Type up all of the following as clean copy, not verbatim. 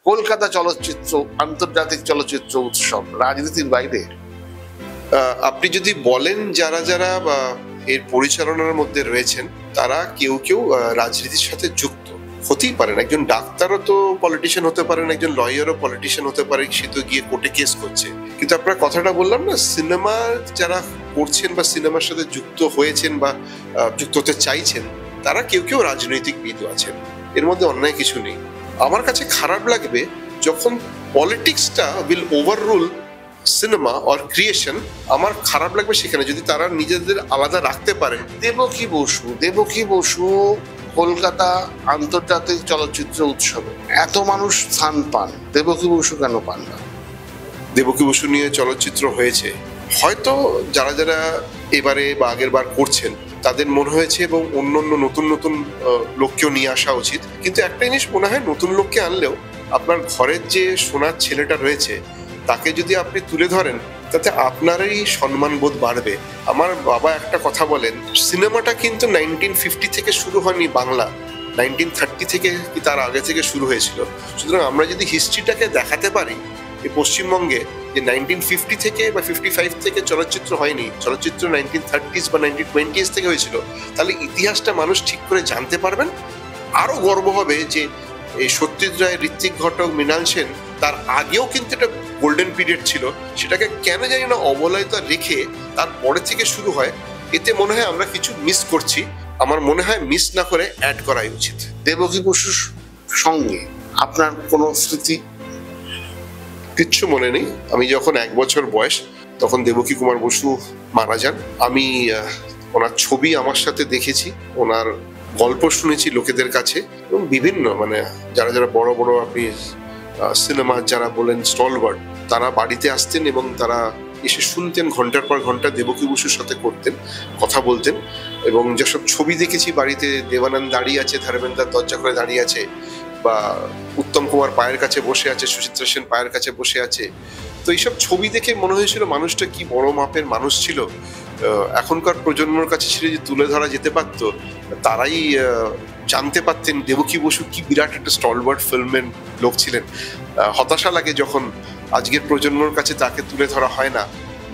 কলকাতা চলচ্চিত্র আন্তর্জাতিক চলচ্চিত্র উৎসব রাজনীতির বাইরে। আপনি যদি বলেন যারা যারা এর পরিচালনার মধ্যে রয়েছেন তারা কেউ কেউ রাজনীতির সাথে যুক্ত হতেই পারেন। একজন ডাক্তারও তো পলিটিশিয়ান হতে পারেন, একজন লয়ারও পলিটিশিয়ান হতে পারে, সে তো গিয়ে কোর্টে কেস করছে। কিন্তু আপনার কথাটা বললাম না, সিনেমা যারা করছেন বা সিনেমার সাথে যুক্ত হয়েছেন বা যুক্ত হতে চাইছেন তারা কেউ কেউ রাজনৈতিকবিদও আছেন, এর মধ্যে অন্যায় কিছু নেই। আমার কাছে খারাপ লাগবে যখন পলিটিক্সটা will overrule cinema or creation. আমার খারাপ লাগবে সেখানে যদি তারা নিজেদের আলাদা রাখতে পারেন। দেবকী বসু কলকাতা আন্তর্জাতিক চলচ্চিত্র উৎসবে এত মানুষ স্থান পান, দেবকী বসু কেন পান না? দেবকী বসু নিয়ে চলচ্চিত্র হয়েছে, হয়তো যারা যারা এবারে বা আগের বার করছেন তাদের মনে হয়েছে এবং অন্য অন্য নতুন নতুন লোককেও নিয়ে আসা উচিত। কিন্তু একটা জিনিস মনে হয়, নতুন লোককে আনলেও আপনার ঘরের যে সোনার ছেলেটা রয়েছে তাকে যদি আপনি তুলে ধরেন তাতে আপনারই সম্মানবোধ বাড়বে। আমার বাবা একটা কথা বলেন, সিনেমাটা কিন্তু 1950 থেকে শুরু হয়নি, বাংলা 1930 থেকে কি তার আগে থেকে শুরু হয়েছিল। সুতরাং আমরা যদি হিস্ট্রিটাকে দেখাতে পারি এই পশ্চিমবঙ্গে যে 1950 থেকে বা 55 থেকে চলচ্চিত্র হয়নি, চলচ্চিত্র 1930s বা 1920s থেকে হয়েছিল, তাহলে ইতিহাসটা মানুষ ঠিক করে জানতে পারবেন। আরো গর্ব হবে যে এই সত্যজিৎ রায়, ঋত্বিক ঘটক, মৃণাল সেন তার আগেও কিন্তু একটা গোল্ডেন পিরিয়ড ছিল, সেটাকে কেন জানি না অবহেলিত রেখে তারপরে থেকে শুরু হয়। এতে মনে হয় আমরা কিছু মিস করছি। আমার মনে হয় মিস না করে অ্যাড করাই উচিত। দেবকী বসুর সঙ্গে আপনার কোনো স্মৃতি? কিচ্ছু মনে নেই। আমি যখন 1 বছর বয়স তখন দেবকী কুমার বসু মারা যান। আমি ওনার ছবি আমার সাথে দেখেছি, ওনার গল্প শুনেছি লোকেদের কাছে, এবং বিভিন্ন যারা যারা বড় বড় আপনি সিনেমা যারা বলেন স্টলওয়ার্ড, তারা বাড়িতে আসতেন এবং তারা এসে শুনতেন, ঘন্টার পর ঘন্টা দেবকী বসুর সাথে করতেন, কথা বলতেন। এবং যেসব ছবি দেখেছি বাড়িতে, দেবানন্দ দাঁড়িয়ে আছে, ধর্মেন্দ্র দরজা করে দাঁড়িয়ে আছে, বা উত্তম কুমার পায়ের কাছে বসে আছে, সুচিত্রা সেন পায়ের কাছে বসে আছে, তো এইসব ছবি দেখে মনে হয়েছিল মানুষটা কি বড় মাপের মানুষ ছিল। এখনকার প্রজন্মের কাছে সেটা যে তুলে ধরা যেতে পারতো, তারাই জানতে পারতেন দেবকী বসু কি বিরাট একটা স্টলওয়ার্ড ফিল্মের লোক ছিলেন। হতাশা লাগে যখন আজকের প্রজন্মের কাছে তাকে তুলে ধরা হয় না।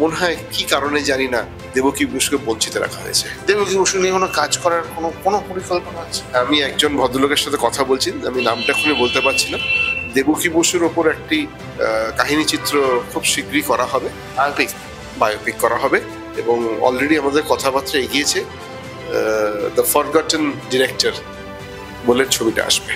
মনে হয় কি কারণে জানি না দেবকী বসুকে বঞ্চিত রাখা হয়েছে। দেবকী বসু নিয়ে কোনো কাজ করার কোনো পরিকল্পনা আছে? আমি একজন ভদ্রলোকের সাথে কথা বলছি, আমি নামটা এখনই বলতে পারছি না। দেবকী বসুর ওপর একটি কাহিনী চিত্র খুব শীঘ্রই করা হবে, বায়োপিক করা হবে, এবং অলরেডি আমাদের কথাবার্তা এগিয়েছে। দ্য ফরগটেন ডিরেক্টর বলে ছবিটা আসবে।